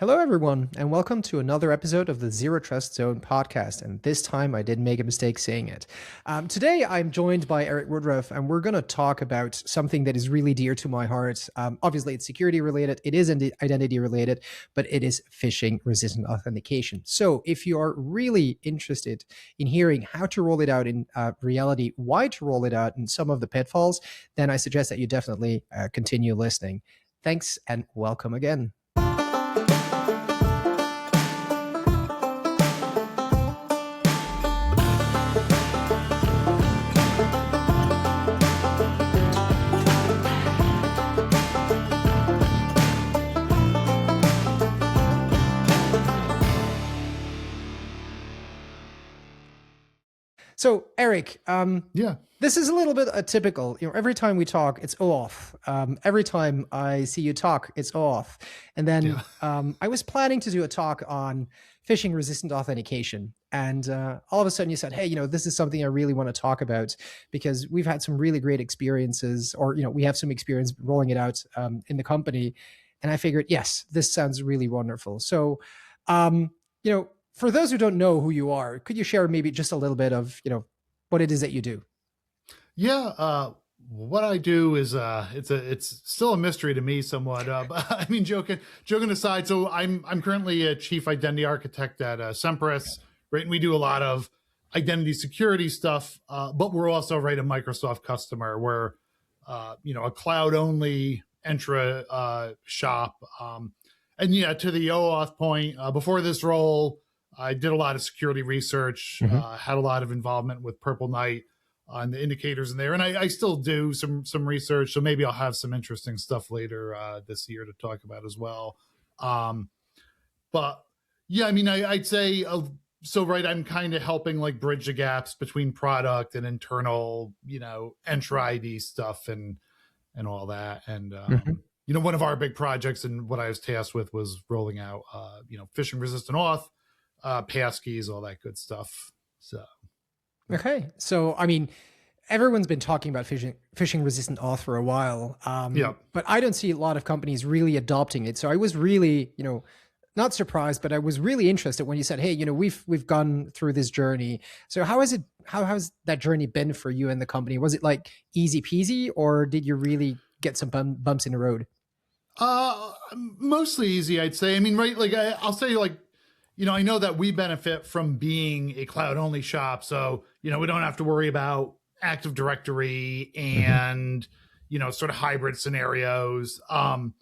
Hello, everyone, and welcome to another episode of the Zero Trust Zone podcast. And this time I did make a mistake saying it. Today I'm joined by Eric Woodruff, and we're going to talk about something that is really dear to my heart. Obviously, it's security related, it is identity related, but it is phishing resistant authentication. So if you are really interested in hearing how to roll it out in reality, why to roll it out, and some of the pitfalls, then I suggest that you definitely continue listening. Thanks, and welcome again. So, Eric, this is a little bit atypical. Every time we talk, it's off. Every time I see you talk, it's off. And then I was planning to do a talk on phishing-resistant authentication, and all of a sudden you said, "Hey, this is something I really want to talk about because we've had some really great experiences, or we have some experience rolling it out in the company." And I figured, yes, this sounds really wonderful. So, for those who don't know who you are, could you share maybe just a little bit of, what it is that you do? Yeah, what I do is it's still a mystery to me somewhat. But I mean, joking aside, so I'm currently a chief identity architect at Sempris, right? And we do a lot of identity security stuff, but we're also a Microsoft customer. We're a cloud only Entra shop, and yeah, to the OAuth point, before this role, I did a lot of security research, had a lot of involvement with Purple Knight on the indicators in there. And I still do some research. So maybe I'll have some interesting stuff later this year to talk about as well. But yeah, I mean, I'd say, I'm kind of helping bridge the gaps between product and internal, Entra ID stuff and all that. And, one of our big projects and what I was tasked with was rolling out, phishing resistant auth, passkeys, all that good stuff. So, okay. So, I mean, everyone's been talking about phishing resistant auth for a while. But I don't see a lot of companies really adopting it. So I was really, not surprised, but I was really interested when you said, "Hey, we've gone through this journey." So how has that journey been for you and the company? Was it like easy peasy, or did you really get some bumps in the road? Mostly easy, I'd say. I mean, I'll say I know that we benefit from being a cloud only shop. So, we don't have to worry about Active Directory and, sort of hybrid scenarios. And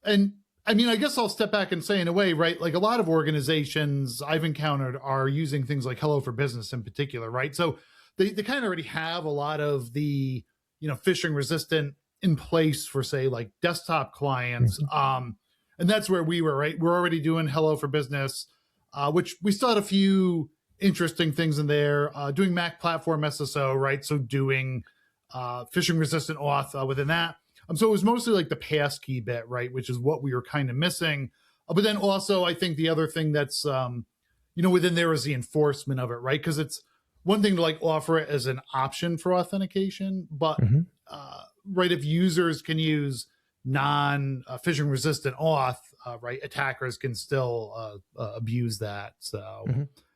I mean, I guess I'll step back and say in a way, right? Like a lot of organizations I've encountered are using things like Hello for Business in particular, right? So they kind of already have a lot of the, phishing resistant in place for say like desktop clients. And that's where we were, right? We're already doing Hello for Business, which we still had a few interesting things in there, doing Mac platform SSO, right? So doing phishing resistant auth within that. So it was mostly like the passkey bit, right? Which is what we were kind of missing. But then also I think the other thing that's, within there is the enforcement of it, right? Because it's one thing to offer it as an option for authentication, but right, if users can use non-phishing resistant auth, right, attackers can still abuse that. So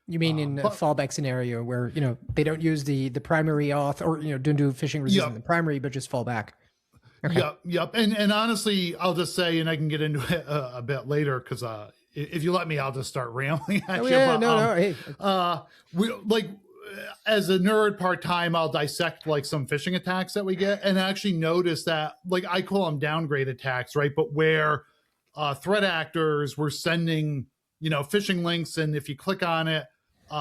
you mean in a fallback scenario where they don't use the primary auth, or don't do phishing resistant the primary, but just fall back? Okay. Yep. And honestly, I'll just say, and I can get into it a bit later because if you let me, I'll just start rambling at you. Yeah, no. Hey. We as a nerd part-time, I'll dissect some phishing attacks that we get and actually notice that I call them downgrade attacks, right? But where threat actors were sending, phishing links, and if you click on it,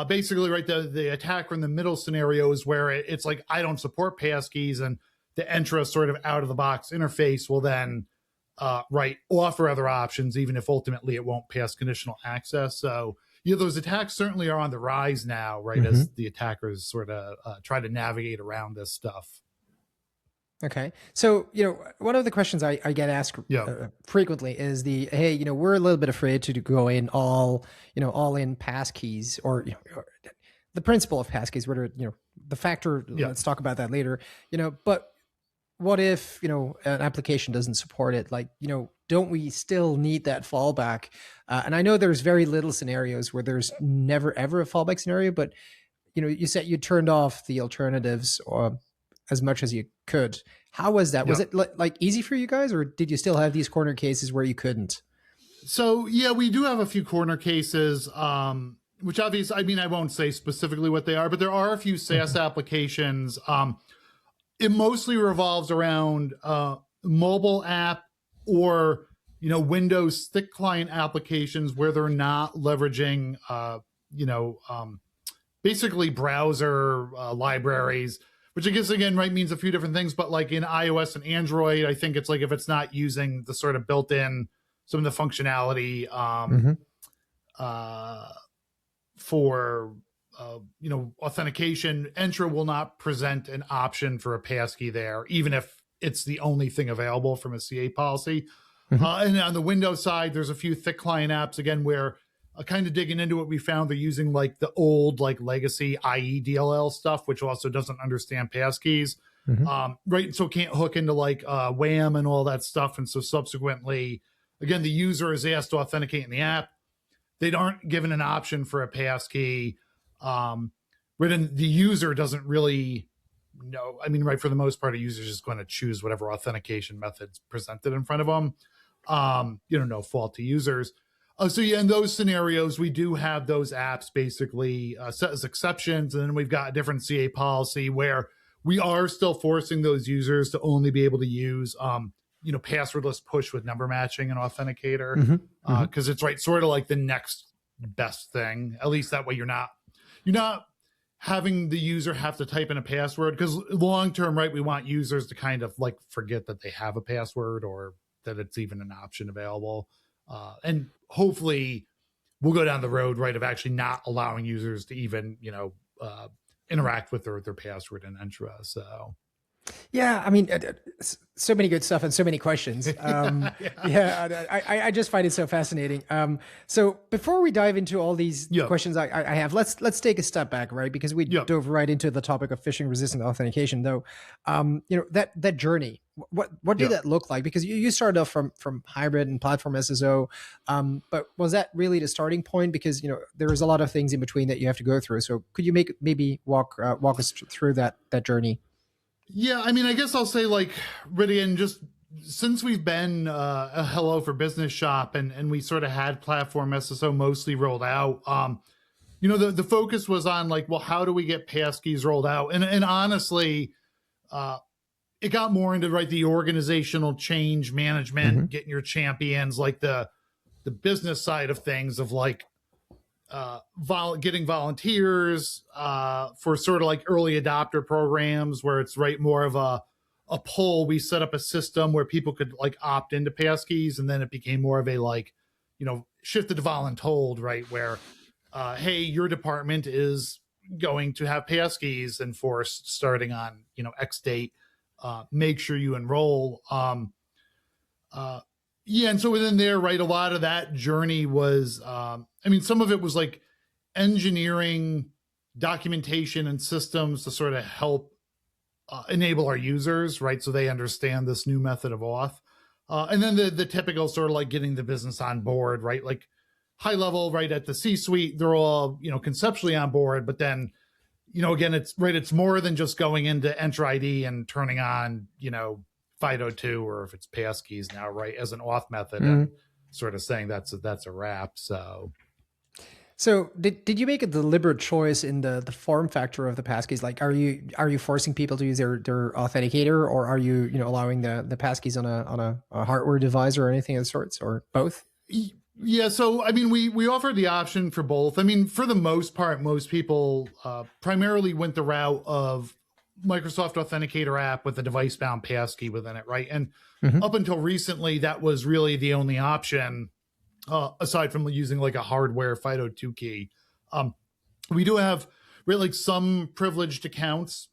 basically, right, the attacker in the middle scenario is where it's like, I don't support passkeys, and the Entra sort of out of the box interface will then offer other options, even if ultimately it won't pass conditional access. So those attacks certainly are on the rise now, right? As the attackers sort of try to navigate around this stuff. Okay. So, one of the questions I get asked frequently is hey, we're a little bit afraid to go in all in passkeys, or the principle of passkeys, whether, the factor, let's talk about that later, but what if, an application doesn't support it? Like, don't we still need that fallback? And I know there's very little scenarios where there's never ever a fallback scenario, but you said you turned off the alternatives or as much as you could. How was that? Yeah. Was it like easy for you guys, or did you still have these corner cases where you couldn't? So yeah, we do have a few corner cases, which obviously, I mean, I won't say specifically what they are, but there are a few SaaS applications. It mostly revolves around mobile app or Windows thick client applications where they're not leveraging basically browser libraries, which I guess again means a few different things. But like in iOS and Android, I think it's like if it's not using the sort of built-in some of the functionality for authentication, Entra will not present an option for a passkey there, even if it's the only thing available from a CA policy. And on the Windows side, there's a few thick client apps, again, where kind of digging into what we found, they're using like the old like legacy IE DLL stuff, which also doesn't understand passkeys. Right. So it can't hook into like WAM and all that stuff. And so subsequently, again, the user is asked to authenticate in the app. They aren't given an option for a passkey. The user doesn't really know. I mean, right, for the most part, a user is just going to choose whatever authentication method's presented in front of them. No fault to users. So yeah, in those scenarios, we do have those apps basically set as exceptions. And then we've got a different CA policy where we are still forcing those users to only be able to use passwordless push with number matching and authenticator, because it's right sort of like the next best thing. At least that way you're not having the user have to type in a password, because long term, right, we want users to kind of like forget that they have a password or that it's even an option available. And hopefully we'll go down the road, right, of actually not allowing users to even interact with their password in Entra. So yeah, I mean, so many good stuff and so many questions. I just find it so fascinating. So before we dive into all these questions I have, let's take a step back, right? Because we dove right into the topic of phishing-resistant authentication, though. That journey. What did that look like? Because you started off from hybrid and platform SSO, but was that really the starting point? Because there's a lot of things in between that you have to go through. So could you maybe walk us through that journey? Yeah, I mean, I guess I'll say like, Ridian, just since we've been a Hello for Business shop and we sort of had platform SSO mostly rolled out, the focus was on like, well, how do we get passkeys rolled out? And honestly, it got more into the organizational change management, getting your champions, like the business side of things of like, getting volunteers for sort of like early adopter programs where it's more of a pull. We set up a system where people could like opt into passkeys, and then it became more of a like, shifted to voluntold, right? Where, hey, your department is going to have passkeys enforced starting on, X date. Make sure you enroll. And so within there, right, a lot of that journey was, some of it was like engineering, documentation, and systems to sort of help enable our users, right, so they understand this new method of auth. And then the typical sort of like getting the business on board, right, like high level, right, at the C-suite, they're all, conceptually on board, but then, again, it's more than just going into Entra ID and turning on, FIDO2, or if it's passkeys now, right, as an auth method, and sort of saying that's a wrap. So did you make a deliberate choice in the form factor of the passkeys? Like, are you forcing people to use their authenticator, or are you allowing the passkeys on a hardware device or anything of the sorts, or both? Yeah, so I mean, we offered the option for both. I mean, for the most part, most people primarily went the route of Microsoft Authenticator app with a device-bound passkey within it, right? And up until recently, that was really the only option, aside from using like a hardware FIDO2 key. We do have really like some privileged accounts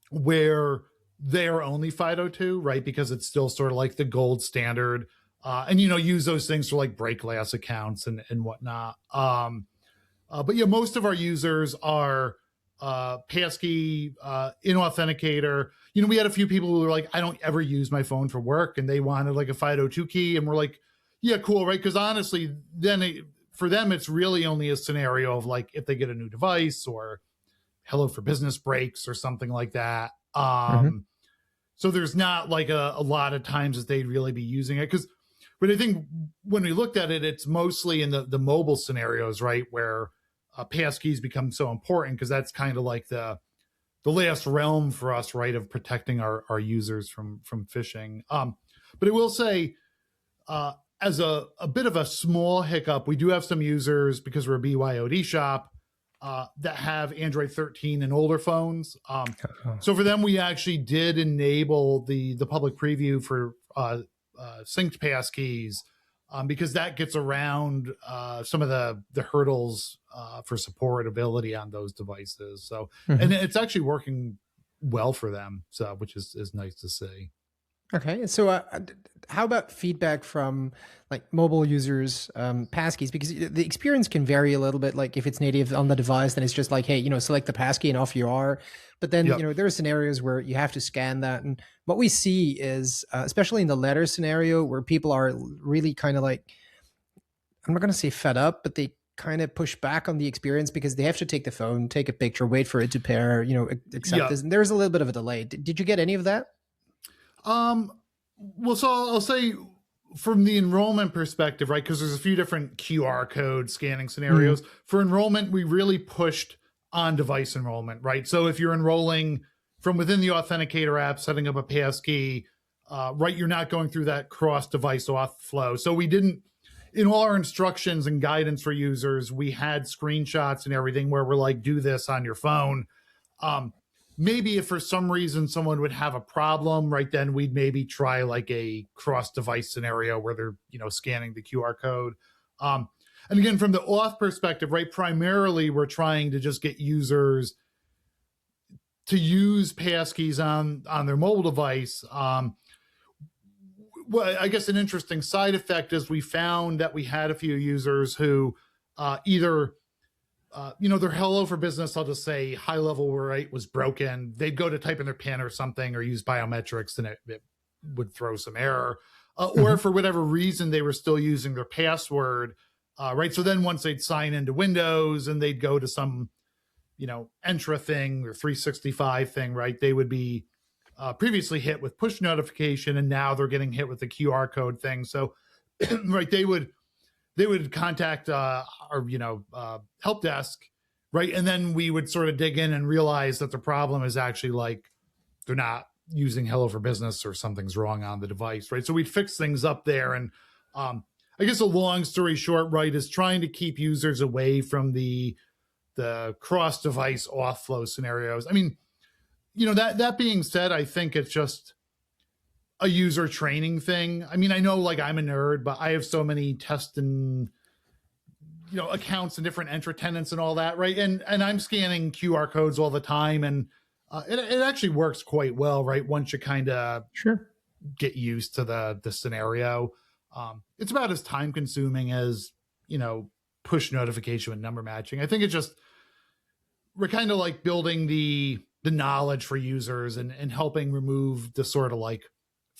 where they are only FIDO2, right? Because it's still sort of like the gold standard. And, use those things for like break glass accounts and whatnot. But yeah, most of our users are passkey, in authenticator. We had a few people who were like, I don't ever use my phone for work, and they wanted like a FIDO2 key. And we're like, yeah, cool. Right. Cause honestly, then for them, it's really only a scenario of like, if they get a new device or Hello for Business breaks or something like that. So there's not like a lot of times that they'd really be using it. But I think when we looked at it, it's mostly in the mobile scenarios, right? Where passkeys become so important, because that's kind of like the last realm for us, right? Of protecting our users from phishing. But I will say, as a bit of a small hiccup, we do have some users, because we're a BYOD shop, that have Android 13 and older phones. So for them, we actually did enable the public preview for synced passkeys, because that gets around some of the hurdles for supportability on those devices. So, and it's actually working well for them, so which is nice to see. Okay, so how about feedback from like mobile users, passkeys? Because the experience can vary a little bit. Like if it's native on the device, then it's just like, hey, select the passkey and off you are. But then, there are scenarios where you have to scan that. And what we see is, especially in the letter scenario, where people are really kind of like, I'm not going to say fed up, but they kind of push back on the experience because they have to take the phone, take a picture, wait for it to pair, accept this. And there's a little bit of a delay. Did you get any of that? Well, so I'll say from the enrollment perspective, right? Because there's a few different QR code scanning scenarios. For enrollment, we really pushed on device enrollment, right? So if you're enrolling from within the Authenticator app, setting up a passkey, right, you're not going through that cross-device auth flow. So we didn't, in all our instructions and guidance for users, we had screenshots and everything where we're like, do this on your phone. Maybe if for some reason someone would have a problem, right, then we'd maybe try like a cross-device scenario where they're, scanning the QR code. And again, from the auth perspective, right, primarily we're trying to just get users to use passkeys on their mobile device. Well, I guess an interesting side effect is we found that we had a few users who either their Hello for Business, I'll just say high level, right, was broken. They'd go to type in their PIN or something or use biometrics, and it would throw some error. Or for whatever reason, they were still using their password, right? So then once they'd sign into Windows and they'd go to some, Entra thing or 365 thing, right, they would be previously hit with push notification, and now they're getting hit with the QR code thing. So, right, they would contact our help desk, right, and then we would sort of dig in and realize that the problem is actually like they're not using Hello for Business or something's wrong on the device, right? So we'd fix things up there. And I guess a long story short, right, is trying to keep users away from the cross-device auth flow scenarios. I mean, that being said, I think it's just a user training thing. I mean, I know like I'm a nerd, but I have so many test and accounts and different Entra tenants and all that, right? And I'm scanning QR codes all the time, and it actually works quite well, right? Once you kind of get used to the scenario. It's about as time consuming as push notification and number matching. I think it's just we're kind of like building the knowledge for users and helping remove the sort of like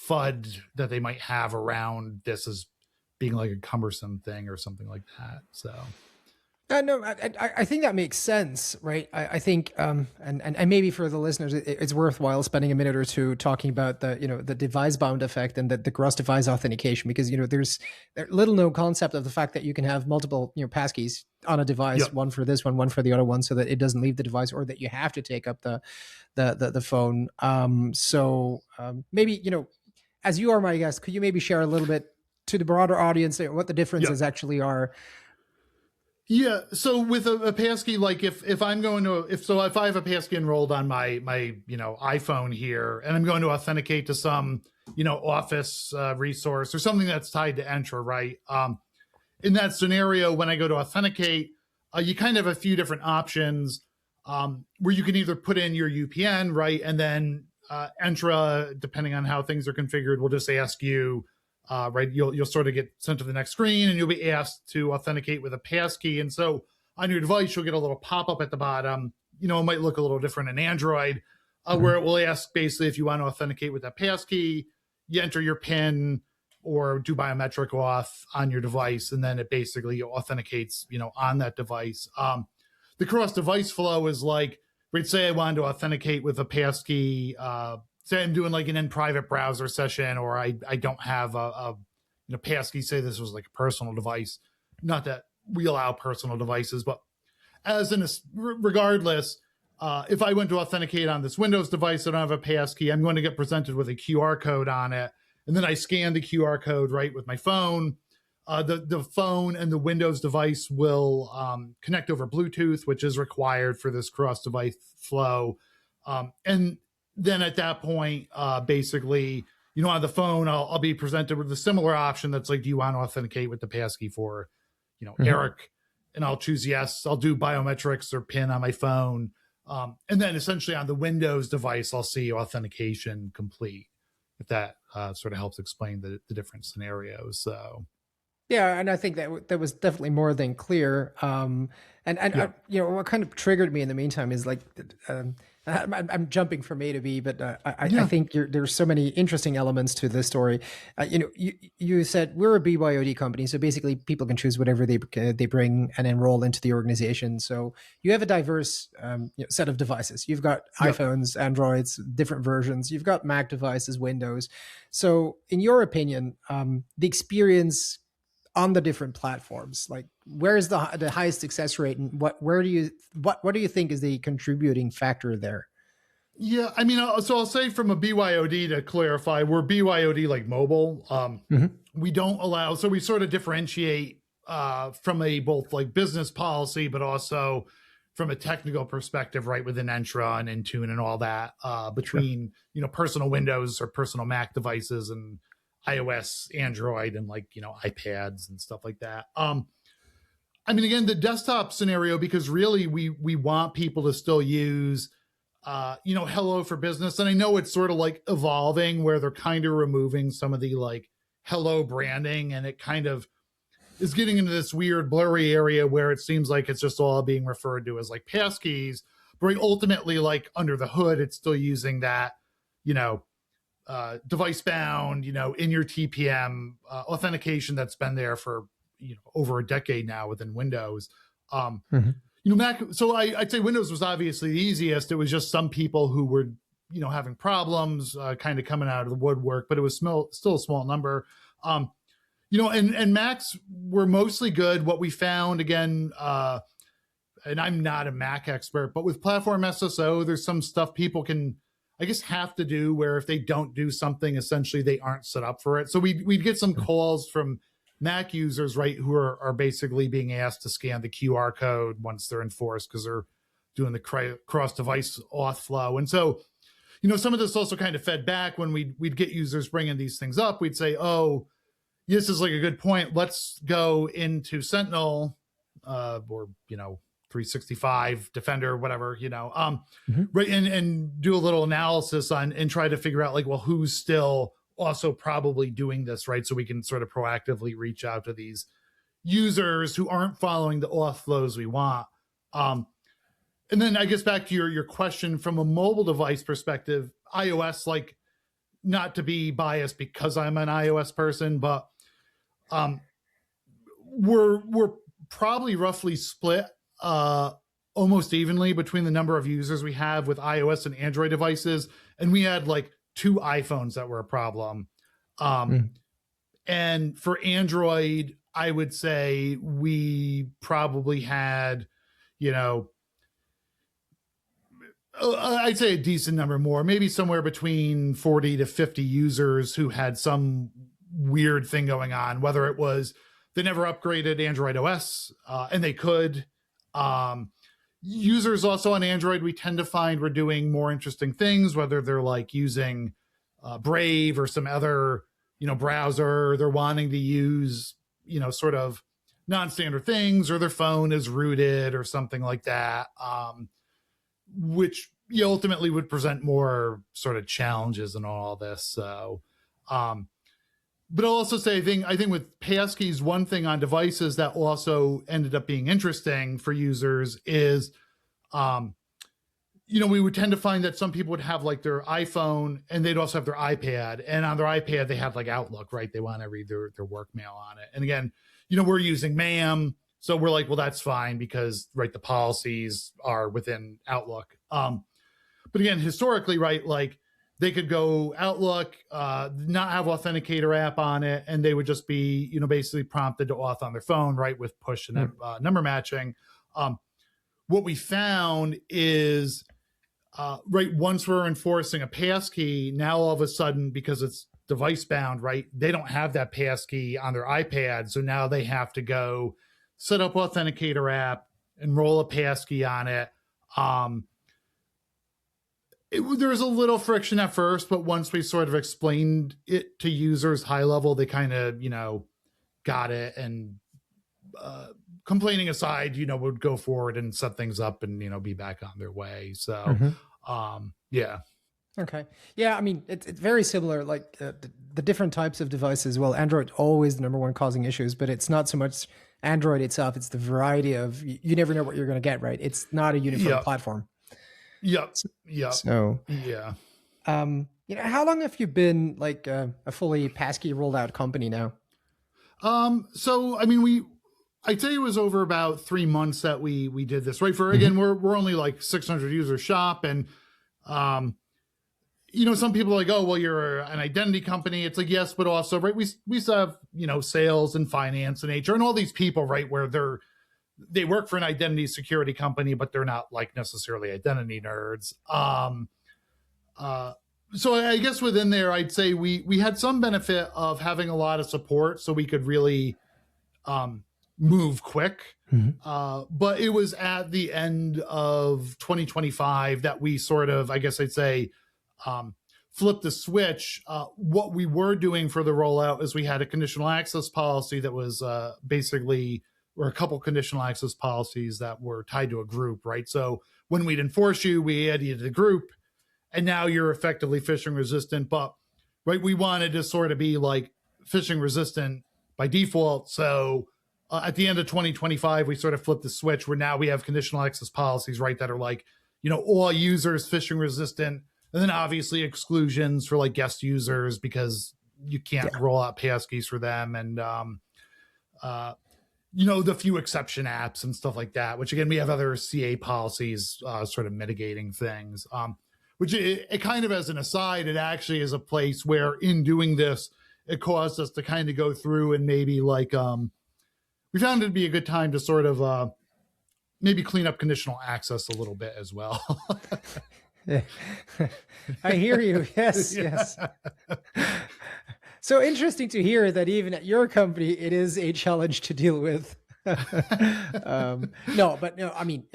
FUD that they might have around this as being like a cumbersome thing or something like that. So no, I think that makes sense, right? I think, and maybe for the listeners, it's worthwhile spending a minute or two talking about the device bound effect and the cross device authentication, because there's little no concept of the fact that you can have multiple passkeys on a device, one for this one for the other one, so that it doesn't leave the device, or that you have to take up the phone. So maybe as you are my guest, could you maybe share a little bit to the broader audience what the differences actually are? Yeah. So with a passkey, like if I'm going to, if I have a passkey enrolled on my iPhone here, and I'm going to authenticate to some, office resource or something that's tied to Entra, right? In that scenario, when I go to authenticate, you kind of have a few different options where you can either put in your UPN, right? And then Entra, depending on how things are configured, will just ask you, right, you'll sort of get sent to the next screen, and you'll be asked to authenticate with a passkey. And so on your device, you'll get a little pop-up at the bottom it might look a little different in Android, where it will ask basically if you want to authenticate with that passkey, you enter your PIN or do biometric auth on your device, and then it basically authenticates, on that device. The cross-device flow is like, we'd say I wanted to authenticate with a passkey. Say I'm doing like an in-private browser session, or I don't have a passkey. Say this was like a personal device. Not that we allow personal devices, but regardless, if I went to authenticate on this Windows device, I don't have a passkey. I'm going to get presented with a QR code on it, and then I scan the QR code right with my phone. The phone and the Windows device will connect over Bluetooth, which is required for this cross-device flow. And then at that point, basically, on the phone, I'll be presented with a similar option that's like, do you want to authenticate with the passkey for, Eric? And I'll choose yes. I'll do biometrics or PIN on my phone. And then essentially on the Windows device, I'll see authentication complete, if that sort of helps explain the different scenarios. So. Yeah, and I think that was definitely more than clear. What kind of triggered me in the meantime is like, I'm jumping from A to B, but I think there's so many interesting elements to this story. You said we're a BYOD company, so basically people can choose whatever they bring and enroll into the organization. So you have a diverse set of devices. You've got iPhones, Androids, different versions. You've got Mac devices, Windows. So in your opinion, the experience on the different platforms, like where is the highest success rate, and what do you think is the contributing factor there? Yeah, I mean, so I'll say from a BYOD, to clarify, we're BYOD like mobile. We don't allow, so we sort of differentiate from a both like business policy, but also from a technical perspective, right, within Entra and Intune and all that, between personal Windows or personal Mac devices and iOS, Android, and like, iPads and stuff like that. I mean, again, the desktop scenario, because really we want people to still use, Hello for Business. And I know it's sort of like evolving where they're kind of removing some of the like Hello branding, and it kind of is getting into this weird blurry area where it seems like it's just all being referred to as like passkeys, but ultimately like under the hood, it's still using that, device bound, in your TPM authentication that's been there for over a decade now within Windows. Mac. So I'd say Windows was obviously the easiest. It was just some people who were having problems, kind of coming out of the woodwork, but it was still a small number. And Macs were mostly good. What we found again, and I'm not a Mac expert, but with platform SSO, there's some stuff people can, I guess, have to do where if they don't do something, essentially they aren't set up for it. So we'd get some calls from Mac users, right, who are basically being asked to scan the QR code once they're enforced because they're doing the cross-device auth flow. And so, some of this also kind of fed back when we'd get users bringing these things up. We'd say, oh, this is like a good point. Let's go into Sentinel or, 365 Defender, whatever, right. And do a little analysis on and try to figure out like, well, who's still also probably doing this, right? So we can sort of proactively reach out to these users who aren't following the auth flows we want. And then I guess back to your question from a mobile device perspective, iOS, like not to be biased because I'm an iOS person, but we're probably roughly split almost evenly between the number of users we have with iOS and Android devices. And we had like 2 iPhones that were a problem. And for Android, I would say we probably had, I'd say a decent number more, maybe somewhere between 40 to 50 users who had some weird thing going on, whether it was they never upgraded Android OS, and they could. Users also on Android, we tend to find we're doing more interesting things, whether they're like using Brave or some other, browser, they're wanting to use, sort of non-standard things, or their phone is rooted or something like that, which ultimately would present more sort of challenges in all this. So, but I'll also say, I think with passkeys, one thing on devices that also ended up being interesting for users is we would tend to find that some people would have like their iPhone and they'd also have their iPad, and on their iPad they have like Outlook, right? They want to read their work mail on it. And again, we're using MAM, so we're like, well, that's fine because, right, the policies are within Outlook. But again, historically, right, like they could go Outlook, not have Authenticator app on it, and they would just be, basically prompted to auth on their phone, right, with push and number matching. What we found is, right, once we're enforcing a passkey, now all of a sudden, because it's device bound, right, they don't have that passkey on their iPad. So now they have to go set up Authenticator app, enroll a passkey on it. There was a little friction at first, but once we sort of explained it to users high level, they kind of, got it. And complaining aside, would go forward and set things up and, be back on their way. So, yeah. Okay. Yeah. I mean, it's very similar, like the different types of devices. Well, Android always the number one causing issues, but it's not so much Android itself. It's the variety of, you never know what you're going to get, right? It's not a uniform platform. Yep. So, yeah. How long have you been like a fully passkey rolled out company now? So, I mean, I'd say it was over about 3 months that we did this, right? For, again, we're only like 600 user shop. And, some people are like, oh, well, you're an identity company. It's like, yes, but also, right, we still have, sales and finance and HR and all these people, right, where they work for an identity security company, but they're not like necessarily identity nerds. So I guess within there, I'd say we had some benefit of having a lot of support so we could really move quick. But it was at the end of 2025 that we sort of, I guess I'd say, flip the switch. What we were doing for the rollout is we had a conditional access policy that was basically, or a couple conditional access policies that were tied to a group, right? So when we'd enforce you, we add you to the group, and now you're effectively phishing resistant. But, right, we wanted to sort of be like phishing resistant by default. So at the end of 2025, we sort of flipped the switch where now we have conditional access policies, right, that are like, all users phishing resistant. And then obviously exclusions for like guest users because you can't roll out passkeys for them. And, the few exception apps and stuff like that, which again, we have other CA policies sort of mitigating things, which it kind of, as an aside, it actually is a place where in doing this, it caused us to kind of go through and maybe like, we found it'd be a good time to sort of maybe clean up conditional access a little bit as well. I hear you. Yes, yes. So interesting to hear that even at your company, it is a challenge to deal with. No, I mean,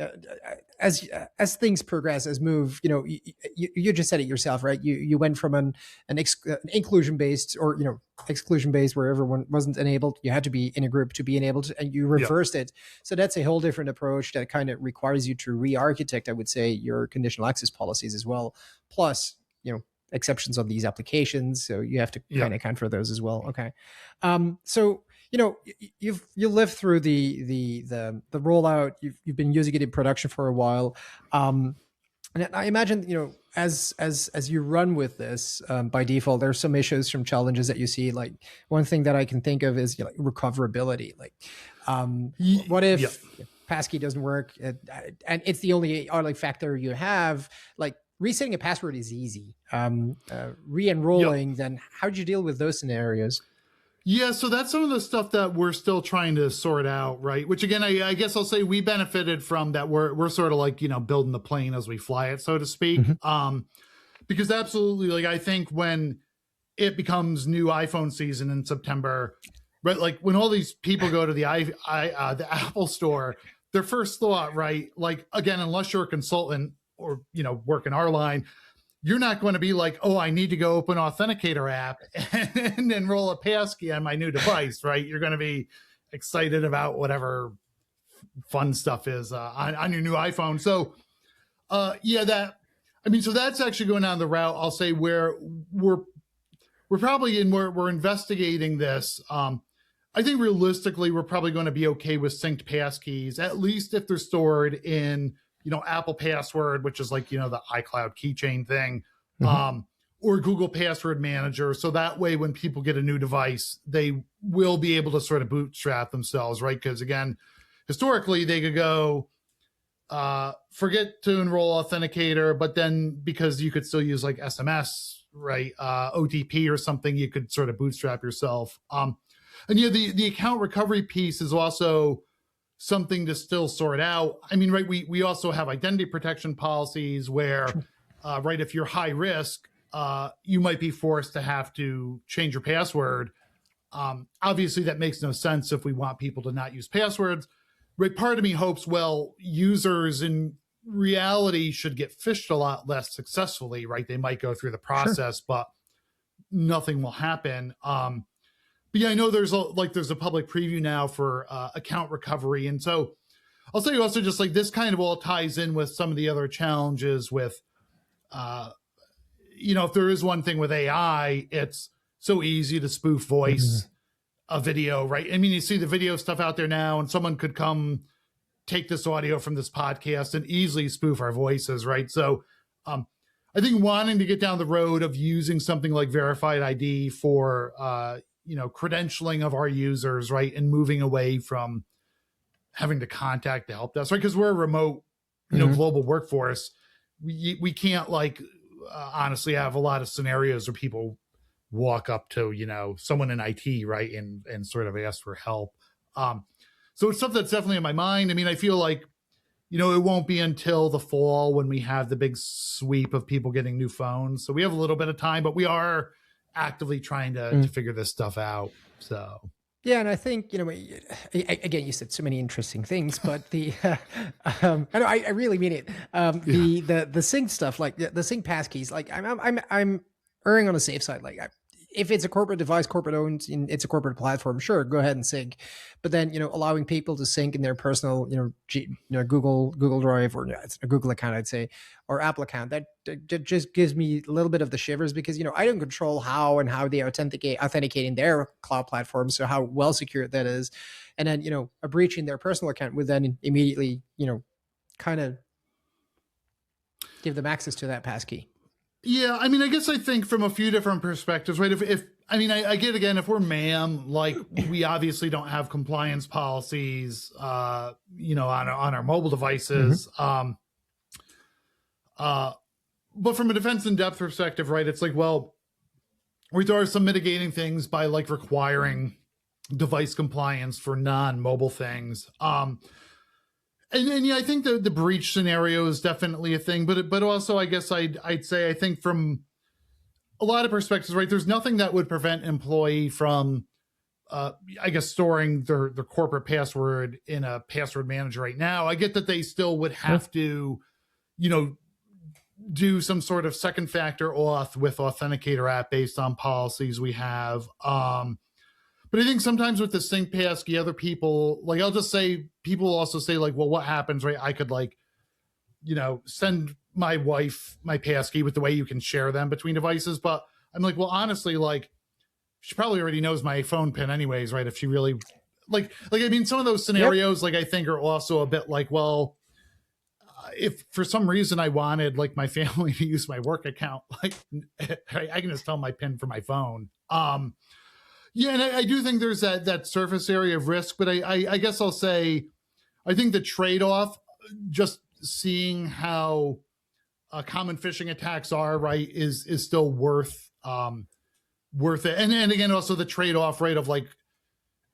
as things progress, as move, you just said it yourself, right? You went from an inclusion based or exclusion based where everyone wasn't enabled. You had to be in a group to be enabled, and you reversed it. So that's a whole different approach that kind of requires you to re-architect, I would say, your conditional access policies as well. Plus, exceptions on these applications, so you have to kind of account for those as well. Okay, so you lived through the rollout. You've been using it in production for a while, and I imagine as you run with this by default, there's some issues, some challenges that you see. Like one thing that I can think of is recoverability. Like, what if passkey doesn't work and it's the only factor you have? Like, resetting a password is easy. Re-enrolling, then how do you deal with those scenarios? Yeah, so that's some of the stuff that we're still trying to sort out, right? Which again, I guess I'll say we benefited from that. We're sort of like, building the plane as we fly it, so to speak. Because absolutely, like I think when it becomes new iPhone season in September, right? Like when all these people go to the Apple store, their first thought, right? Like again, unless you're a consultant or work in our line, you're not going to be like, oh, I need to go open Authenticator app and enroll a passkey on my new device, right? You're going to be excited about whatever fun stuff is on your new iPhone. So, so that's actually going down the route. I'll say where we're probably we're investigating this. I think realistically, we're probably going to be okay with synced passkeys, at least if they're stored in Apple Password, which is like, the iCloud keychain thing, Mhm. or Google Password Manager. So that way, when people get a new device, they will be able to sort of bootstrap themselves, right? Because again, historically, they could go, forget to enroll authenticator, but then because you could still use like SMS, right? OTP or something, you could sort of bootstrap yourself. And the account recovery piece is also something to still sort out. I mean, right, we also have identity protection policies where, right, if you're high risk, you might be forced to have to change your password. Obviously, that makes no sense if we want people to not use passwords. Right, part of me hopes, well, users in reality should get phished a lot less successfully, right? They might go through the process, but nothing will happen. But yeah, I know there's a public preview now for account recovery. And so I'll tell you also, just like this kind of all ties in with some of the other challenges with, if there is one thing with AI, it's so easy to spoof voice, a video, right? I mean, you see the video stuff out there now, and someone could come take this audio from this podcast and easily spoof our voices, right? So I think wanting to get down the road of using something like verified ID for, credentialing of our users, right? And moving away from having to contact the help desk, right? Because we're a remote, global workforce. We can't honestly have a lot of scenarios where people walk up to, someone in IT, right? And sort of ask for help. So it's stuff that's definitely in my mind. I mean, I feel like, it won't be until the fall when we have the big sweep of people getting new phones. So we have a little bit of time, but we are actively trying to figure this stuff out. So yeah, and I think again, you said so many interesting things, but I really mean it. The sync stuff, like the sync passkeys, like I'm erring on a safe side. Like if it's a corporate device, corporate owned, and it's a corporate platform, sure, go ahead and sync. But then allowing people to sync in their personal Google Drive, or it's a Google account, I'd say, or Apple account, that just gives me a little bit of the shivers, because I don't control how they authenticate in their cloud platform, so how well secure that is, and then a breach in their personal account would then immediately kind of give them access to that passkey. Yeah, I mean, I guess I think from a few different perspectives, right? If I mean, I get, again, if we're MAM, like we obviously don't have compliance policies, on our mobile devices. But from a defense in depth perspective, right? It's like, well, there are some mitigating things by like requiring device compliance for non-mobile things. And yeah, I think the breach scenario is definitely a thing, but also I guess I'd say, I think from a lot of perspectives, right, there's nothing that would prevent employee from, I guess, storing their corporate password in a password manager right now. I get that they still would have to, do some sort of second factor auth with Authenticator app based on policies we have. But I think sometimes with the sync passkey, other people, like, I'll just say, people also say like, well, what happens, right? I could send my wife my passkey with the way you can share them between devices. But I'm like, well, honestly, like, she probably already knows my phone pin anyways, right? If she really I mean, some of those scenarios, like, I think are also a bit like, well, if for some reason I wanted like my family to use my work account, like I can just tell my pin for my phone. Yeah, and I do think there's that surface area of risk, but I guess I'll say, I think the trade-off, just seeing how common phishing attacks are, right, is still worth it. And again, also the trade-off, right, of like,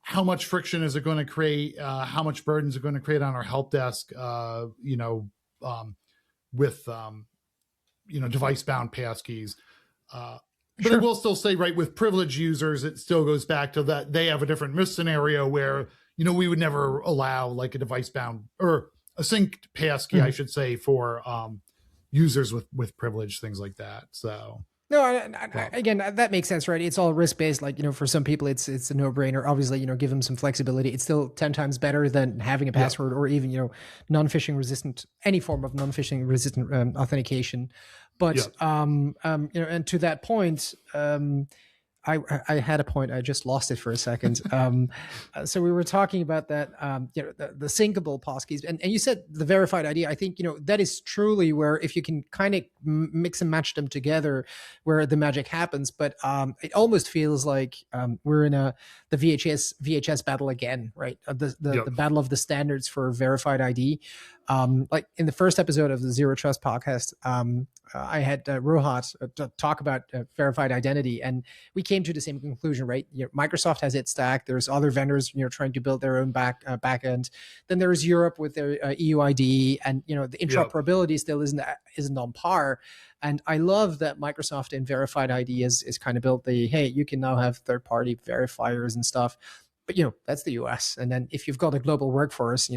how much friction is it going to create? How much burden is it going to create on our help desk? With device-bound passkeys. But I will still say, right, with privileged users, it still goes back to that they have a different risk scenario where, we would never allow like a device-bound or a synced passkey, I should say, for users with privilege, things like that. So no, again, that makes sense, right? It's all risk-based. Like, for some people, it's a no-brainer. Obviously, give them some flexibility. It's still 10 times better than having a password or even, non-phishing resistant, any form of non-phishing resistant authentication. But, and to that point, I had a point. I just lost it for a second. So we were talking about that, the syncable passkeys, and you said the verified ID. I think that is truly where if you can kind of mix and match them together, where the magic happens. But it almost feels like we're in the VHS battle again, right? The battle of the standards for verified ID. Like in the first episode of the Zero Trust podcast, I had Rohat talk about verified identity, and we came to the same conclusion, right? Microsoft has its stack. There's other vendors, trying to build their own back end. Then there's Europe with their EUID, and the interoperability still isn't on par. And I love that Microsoft in verified ID is kind of built hey, you can now have third-party verifiers and stuff. But that's the US. And then if you've got a global workforce,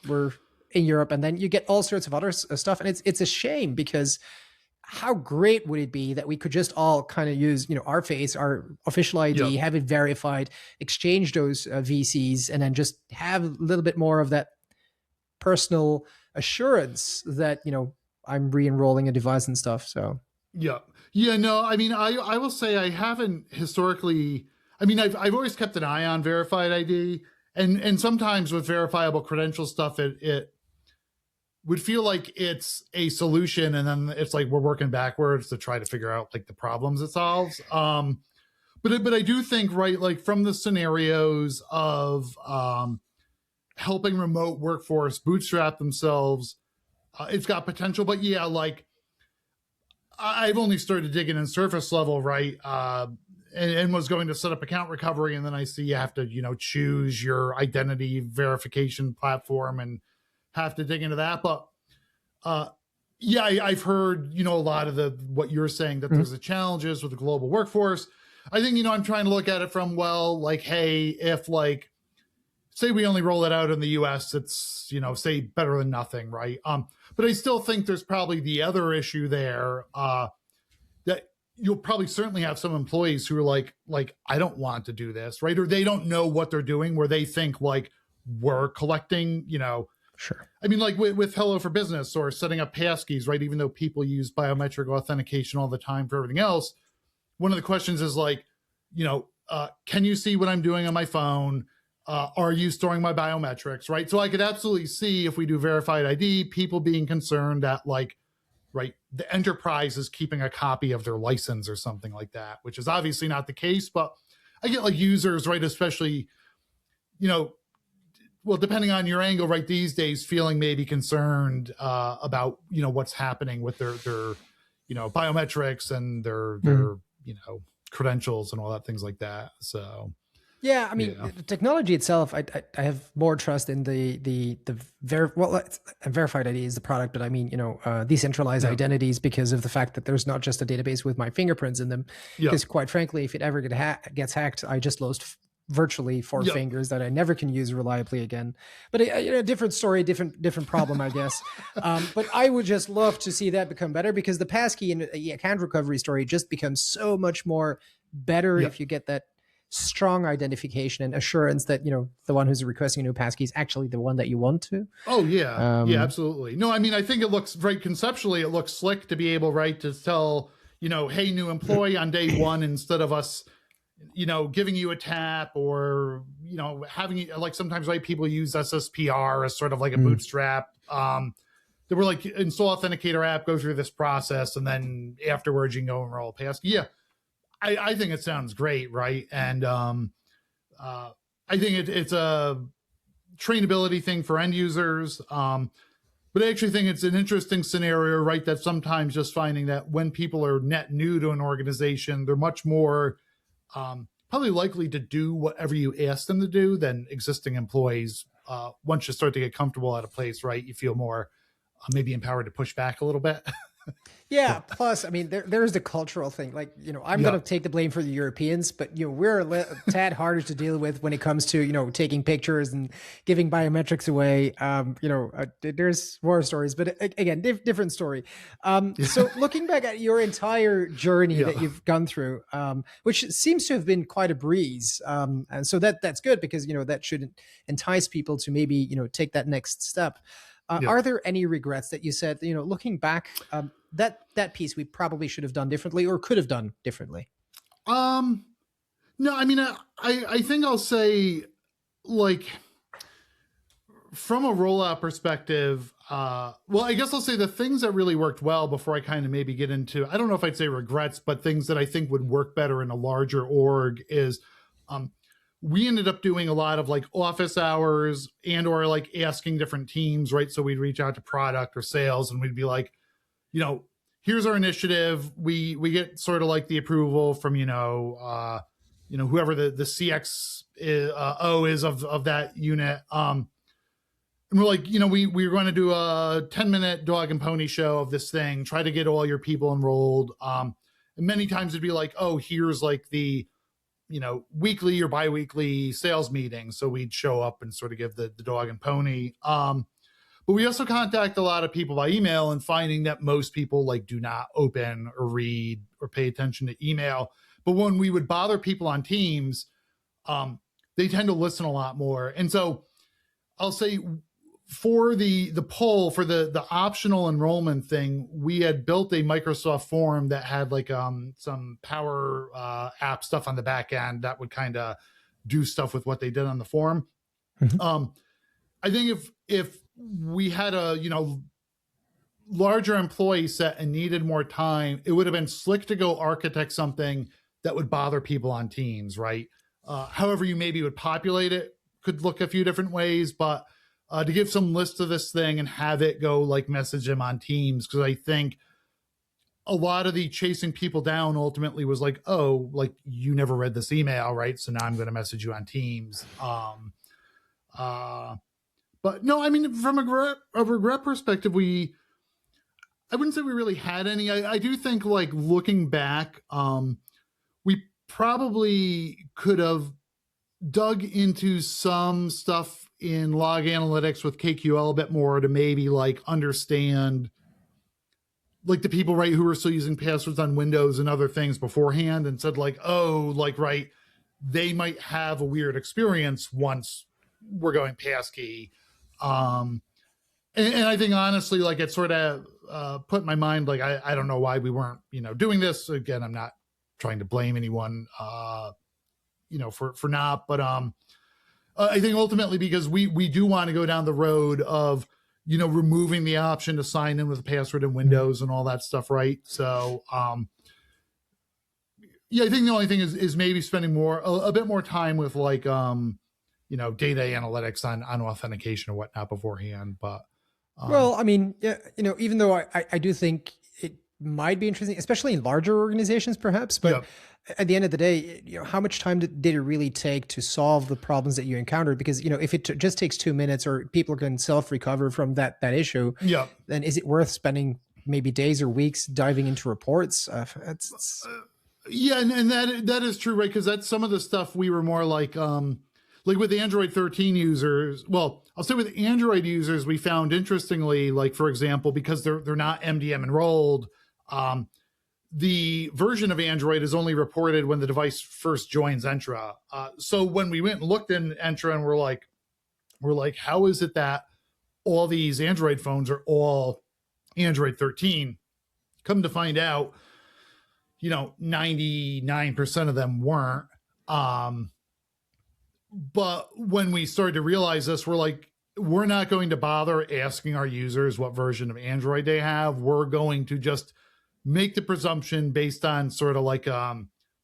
we're in Europe, and then you get all sorts of other stuff. And it's a shame, because how great would it be that we could just all kind of use, our face, our official ID, have it verified, exchange those VCs, and then just have a little bit more of that personal assurance that, I'm re-enrolling a device and stuff. So no, I mean, I will say I haven't historically. I mean, I've always kept an eye on verified ID, and sometimes with verifiable credential stuff, it would feel like it's a solution, and then it's like we're working backwards to try to figure out like the problems it solves. But I do think, right, like from the scenarios of helping remote workforce bootstrap themselves, it's got potential. But yeah, like I've only started digging in surface level, right? And was going to set up account recovery, and then I see you have to, choose your identity verification platform and have to dig into that. But I've heard, a lot of what you're saying, that there's the challenges with the global workforce. I think, I'm trying to look at it from, well, like, hey, if like, say we only roll it out in the US, it's, say better than nothing, right? But I still think there's probably the other issue there, that you'll probably certainly have some employees who are like, I don't want to do this, right? Or they don't know what they're doing, where they think like we're collecting, Sure. I mean, like with Hello for Business or setting up passkeys, right? Even though people use biometric authentication all the time for everything else, one of the questions is like, can you see what I'm doing on my phone? Are you storing my biometrics, right? So I could absolutely see, if we do verified ID, people being concerned that like, right, the enterprise is keeping a copy of their license or something like that, which is obviously not the case. But I get like users, right, especially, well, depending on your angle, right, these days feeling maybe concerned about, what's happening with their biometrics and their credentials and all that, things like that. So yeah, I mean, the technology itself, I have more trust in verified ID is the product, but I mean, decentralized identities, because of the fact that there's not just a database with my fingerprints in them. Because quite frankly, if it ever gets hacked, I just lost virtually 4 fingers that I never can use reliably again. But different story, different problem, I guess. But I would just love to see that become better, because the passkey and account recovery story just becomes so much more better if you get that strong identification and assurance that the one who's requesting a new passkey is actually the one that you want to. Oh yeah, absolutely. No, I mean, I think it looks right conceptually. It looks slick to be able, right, to tell hey, new employee on day one, instead of us giving you a tap, or having, like, sometimes, right, people use SSPR as sort of like a bootstrap. They were like, install authenticator app, go through this process, and then afterwards you can go and roll a passkey. Yeah. I think it sounds great, right? And I think it's a trainability thing for end users. But I actually think it's an interesting scenario, right? That sometimes just finding that when people are net new to an organization, they're much more probably likely to do whatever you ask them to do than existing employees. Once you start to get comfortable at a place, right, you feel more maybe empowered to push back a little bit. Yeah. Plus, I mean, there's the cultural thing. Like, I'm going to take the blame for the Europeans, but, we're a tad harder to deal with when it comes to, taking pictures and giving biometrics away. There's war stories, but again, different story. So looking back at your entire journey that you've gone through, which seems to have been quite a breeze. And so that's good, because, that should entice people to maybe, take that next step. Are there any regrets that you said, looking back, that piece we probably should have done differently or could have done differently? No, I mean, I think I'll say, like, from a rollout perspective, well, I guess I'll say the things that really worked well before I kind of maybe get into, I don't know if I'd say regrets, but things that I think would work better in a larger org is, we ended up doing a lot of like office hours and or like asking different teams, right? So we'd reach out to product or sales and we'd be like, here's our initiative. We get sort of like the approval from, whoever the CX is of that unit. And we're like, we're going to do a 10-minute dog and pony show of this thing, try to get all your people enrolled. And many times it'd be like, oh, here's like the, weekly or biweekly sales meeting. So we'd show up and sort of give the dog and pony. But we also contact a lot of people by email and finding that most people like do not open or read or pay attention to email. But when we would bother people on Teams, they tend to listen a lot more. And so I'll say for the poll, for the optional enrollment thing, we had built a Microsoft form that had like some Power App stuff on the back end that would kind of do stuff with what they did on the form. Mm-hmm. I think if we had a larger employee set and needed more time, it would have been slick to go architect something that would bother people on Teams, right? However you maybe would populate it could look a few different ways, but to give some list of this thing and have it go like message them on Teams, because I think a lot of the chasing people down ultimately was like, oh, like you never read this email, right? So now I'm going to message you on Teams. But no, I mean, from a regret perspective, I wouldn't say we really had any. I do think like looking back, we probably could have dug into some stuff in log analytics with KQL a bit more to maybe like understand like the people, right, who were still using passwords on Windows and other things beforehand, and said like, oh, like, right, they might have a weird experience once we're going passkey. And I think honestly, like it sort of put in my mind, like, I don't know why we weren't, doing this. Again, I'm not trying to blame anyone, for not, but I think ultimately because we do want to go down the road of, removing the option to sign in with a password in Windows and all that stuff, right? So, I think the only thing is maybe spending a bit more time with like, data analytics on authentication or whatnot beforehand. But well, I mean, yeah, even though I do think it might be interesting, especially in larger organizations, perhaps, but at the end of the day, how much time did it really take to solve the problems that you encountered? Because, if it just takes 2 minutes or people can self-recover from that issue, then is it worth spending maybe days or weeks diving into reports? Yeah, and that is true, right? Because that's some of the stuff we were more like with Android 13 users. Well, I'll say with Android users, we found interestingly, like for example, because they're not MDM enrolled, the version of Android is only reported when the device first joins Entra. So when we went and looked in Entra, and we're like, how is it that all these Android phones are all Android 13? Come to find out, 99% of them weren't. But when we started to realize this, we're like, we're not going to bother asking our users what version of Android they have. We're going to just make the presumption based on sort of like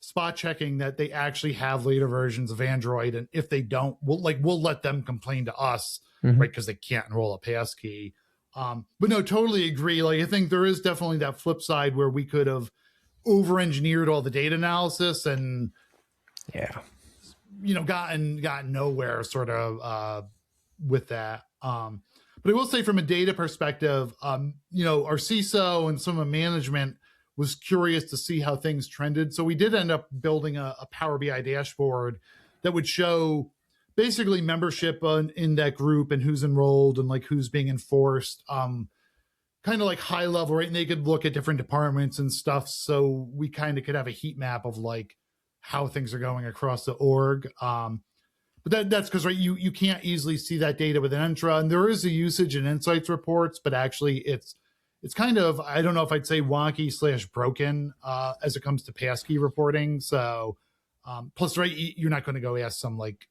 spot checking that they actually have later versions of Android. And if they don't, we'll let them complain to us, right? Because they can't enroll a passkey. But no, totally agree. Like, I think there is definitely that flip side where we could have over-engineered all the data analysis and gotten nowhere sort of with that. But I will say from a data perspective, our CISO and some of management was curious to see how things trended. So we did end up building a Power BI dashboard that would show basically membership in that group and who's enrolled and like who's being enforced, kind of like high level, right? And they could look at different departments and stuff. So we kind of could have a heat map of like how things are going across the org. But that's because, right, you can't easily see that data with an Entra, and there is a usage and insights reports, but actually it's kind of, I don't know if I'd say wonky / broken as it comes to passkey reporting. So Plus, right, you're not going to go ask some like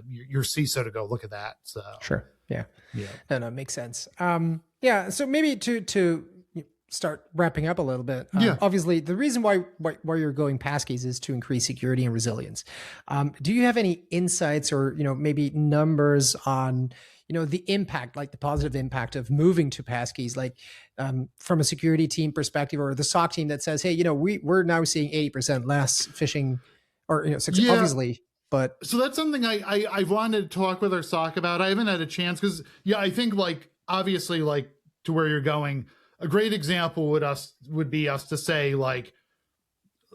your CISO to go look at that. So Sure. Yeah. yeah, No, makes sense. Yeah. So maybe to start wrapping up a little bit. Yeah. Obviously, the reason why you're going passkeys is to increase security and resilience. Do you have any insights or maybe numbers on the impact, like the positive impact of moving to passkeys, like from a security team perspective or the SOC team that says, hey, we're now seeing 80% less phishing, or Yeah. obviously. But so that's something I wanted to talk with our SOC about. I haven't had a chance because I think like obviously like to where you're going, a great example would be us to say like,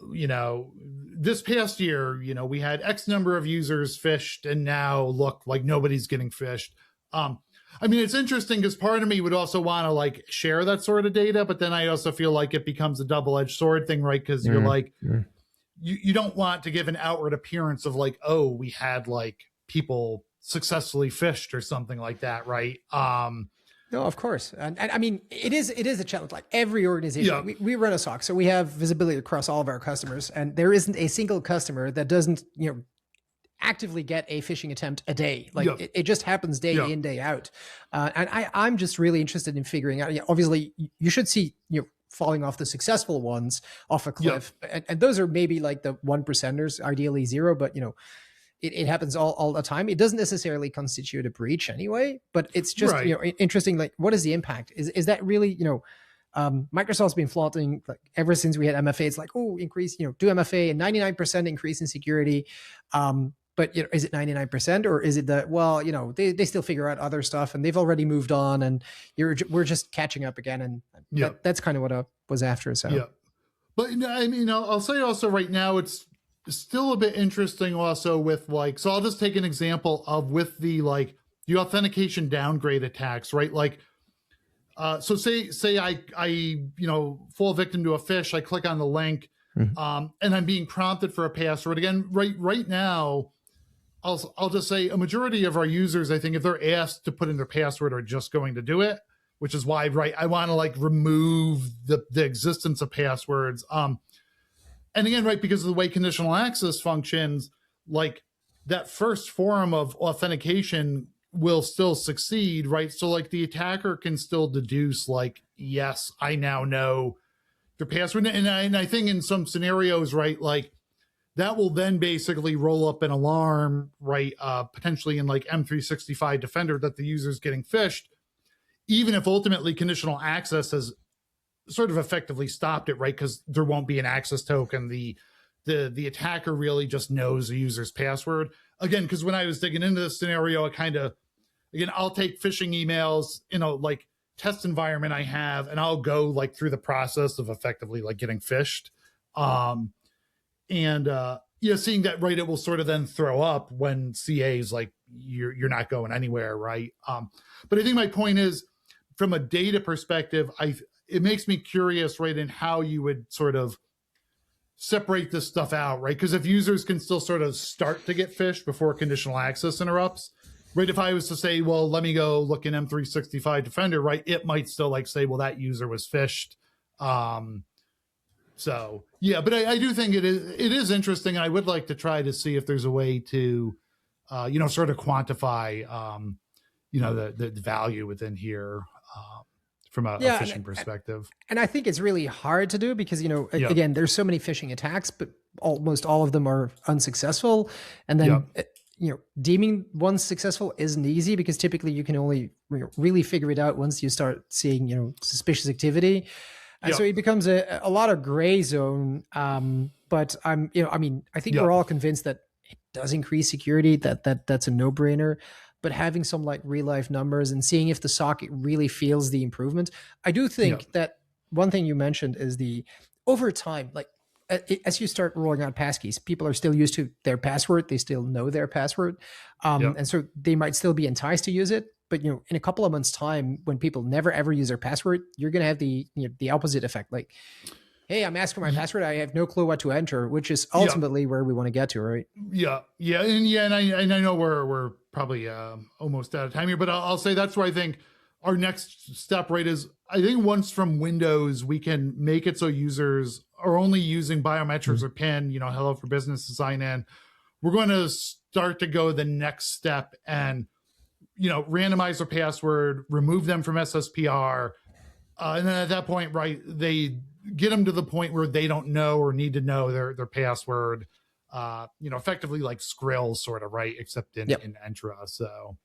this past year, we had X number of users phished and now look like nobody's getting phished. I mean, it's interesting because part of me would also want to like share that sort of data, but then I also feel like it becomes a double-edged sword thing, right? Because you're like, you don't want to give an outward appearance of like, oh, we had like people successfully phished or something like that, right? No, of course. And I mean, it is a challenge. Like every organization, we run a SOC, so we have visibility across all of our customers, and there isn't a single customer that doesn't, actively get a phishing attempt a day. Like it just happens day in, day out. And I'm just really interested in figuring out, obviously you should see, falling off the successful ones off a cliff. And those are maybe like the 1%ers, ideally zero, but it happens all the time. It doesn't necessarily constitute a breach anyway, but it's just, interesting. Like, what is the impact? Is that really, Microsoft's been flaunting like ever since we had MFA. It's like, oh, increase, do MFA and 99% increase in security. But is it 99% or is it that, well, they still figure out other stuff and they've already moved on and we're just catching up again. And that's kind of what I was after. So, but I mean, I'll say also right now, it's still a bit interesting also with like, so I'll just take an example of with the authentication downgrade attacks, right? Like, so say I fall victim to a phish, I click on the link, and I'm being prompted for a password again. Right now, I'll just say a majority of our users, I think if they're asked to put in their password, are just going to do it, which is why, I want to like remove the existence of passwords. And again, because of the way conditional access functions, like that first form of authentication will still succeed, right? So like the attacker can still deduce like, yes, I now know the password. And I think in some scenarios, right, like that will then basically roll up an alarm, right? Potentially in like M365 Defender that the user's getting phished, even if ultimately conditional access has sort of effectively stopped it, right? Because there won't be an access token. The attacker really just knows the user's password. Again, because when I was digging into this scenario, I'll take phishing emails, like test environment I have, and I'll go like through the process of effectively like getting phished. Seeing that, right, it will sort of then throw up when CA's like, you're not going anywhere, right? But I think my point is, from a data perspective, it makes me curious, right, in how you would sort of separate this stuff out, right? Because if users can still sort of start to get phished before conditional access interrupts, right? If I was to say, well, let me go look in M365 Defender, right, it might still like say, well, that user was phished. So yeah, but I do think it is interesting. And I would like to try to see if there's a way to, sort of quantify, the value within here from a phishing perspective. And I think it's really hard to do because, again, there's so many phishing attacks, but almost all of them are unsuccessful. And then, deeming one successful isn't easy because typically you can only really figure it out once you start seeing, suspicious activity. And so it becomes a lot of gray zone. But I think we're all convinced that it does increase security, that's a no-brainer. But having some like real life numbers and seeing if the SOC really feels the improvement. I do think that one thing you mentioned is the over time, like as you start rolling out passkeys, people are still used to their password. They still know their password. And so they might still be enticed to use it. But, in a couple of months time, when people never ever use their password, you're going to have the opposite effect. Like, hey, I'm asking for my password. I have no clue what to enter, which is ultimately where we want to get to, right? Yeah. And I know we're probably almost out of time here, but I'll say that's where I think our next step, right, is I think once from Windows, we can make it so users are only using biometrics or PIN, Hello for Business to sign in, we're going to start to go the next step and, randomize their password, remove them from SSPR. And then at that point, right, they get them to the point where they don't know or need to know their password, effectively like Skrill sort of, right, except in Entra. So.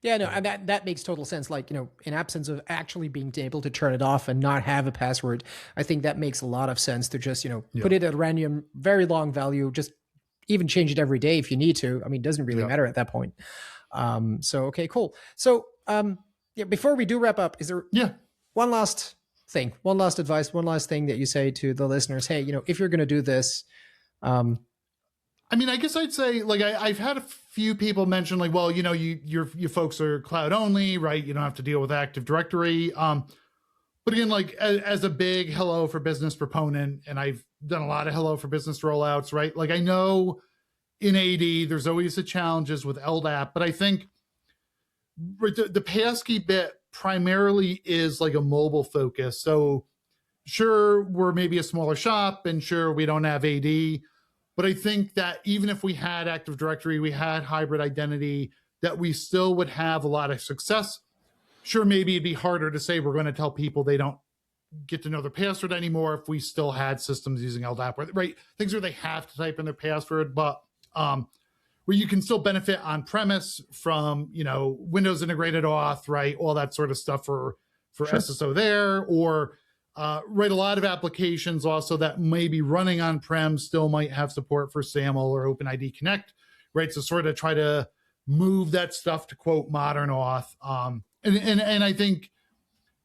Yeah, no, and that makes total sense. Like, in absence of actually being able to turn it off and not have a password, I think that makes a lot of sense to just, put it at random, very long value, just even change it every day if you need to. I mean, it doesn't really matter at that point. So, okay, cool. So, before we do wrap up, is there one last thing, one last advice, one last thing that you say to the listeners? Hey, if you're going to do this, I mean, I guess I'd say, like, I've had a few people mention, like, well, you folks are cloud only, right? You don't have to deal with Active Directory. But again, like, as a big Hello for Business proponent, and I've done a lot of Hello for Business rollouts, right? Like, I know in AD, there's always the challenges with LDAP, but I think the passkey bit primarily is like a mobile focus. So sure, we're maybe a smaller shop, and sure, we don't have AD, but I think that even if we had Active Directory, we had hybrid identity, that we still would have a lot of success. Sure, maybe it'd be harder to say we're going to tell people they don't get to know their password anymore if we still had systems using LDAP, right? Things where they have to type in their password, but where you can still benefit on premise from, Windows integrated auth, right? All that sort of stuff for SSO there, or right, a lot of applications also that may be running on-prem still might have support for SAML or OpenID Connect, right? So sort of try to move that stuff to, quote, modern auth. And I think,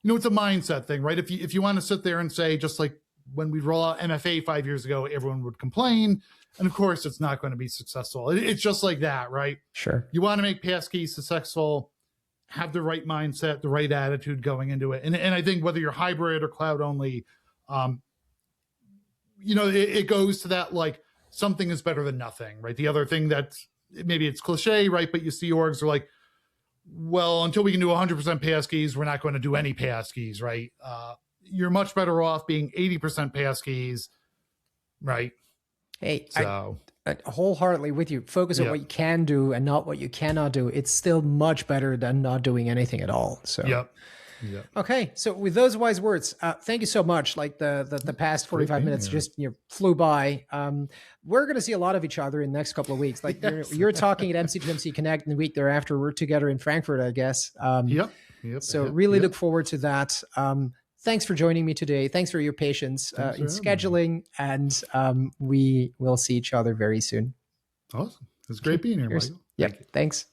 it's a mindset thing, right? If you want to sit there and say, just like when we roll out MFA 5 years ago, everyone would complain. And of course, it's not going to be successful. It's just like that, right? Sure. You want to make Passkeys successful, have the right mindset, the right attitude going into it. And I think whether you're hybrid or cloud only, it goes to that, like, something is better than nothing, right? The other thing that's, maybe it's cliche, right? But you see orgs are like, well, until we can do 100% passkeys, we're not going to do any passkeys, right? You're much better off being 80% passkeys, right? Hey, so I wholeheartedly with you. Focus on what you can do and not what you cannot do. It's still much better than not doing anything at all. So Yep. Okay, so with those wise words, thank you so much. Like the past 45 minutes just flew by. We're going to see a lot of each other in the next couple of weeks. Like you're talking at MC2MC Connect, and the week thereafter we're together in Frankfurt, I guess. So really look forward to that. Thanks for joining me today. Thanks for your patience in scheduling, and we will see each other very soon. Awesome. It's great being here, Michael. Yep. Thanks.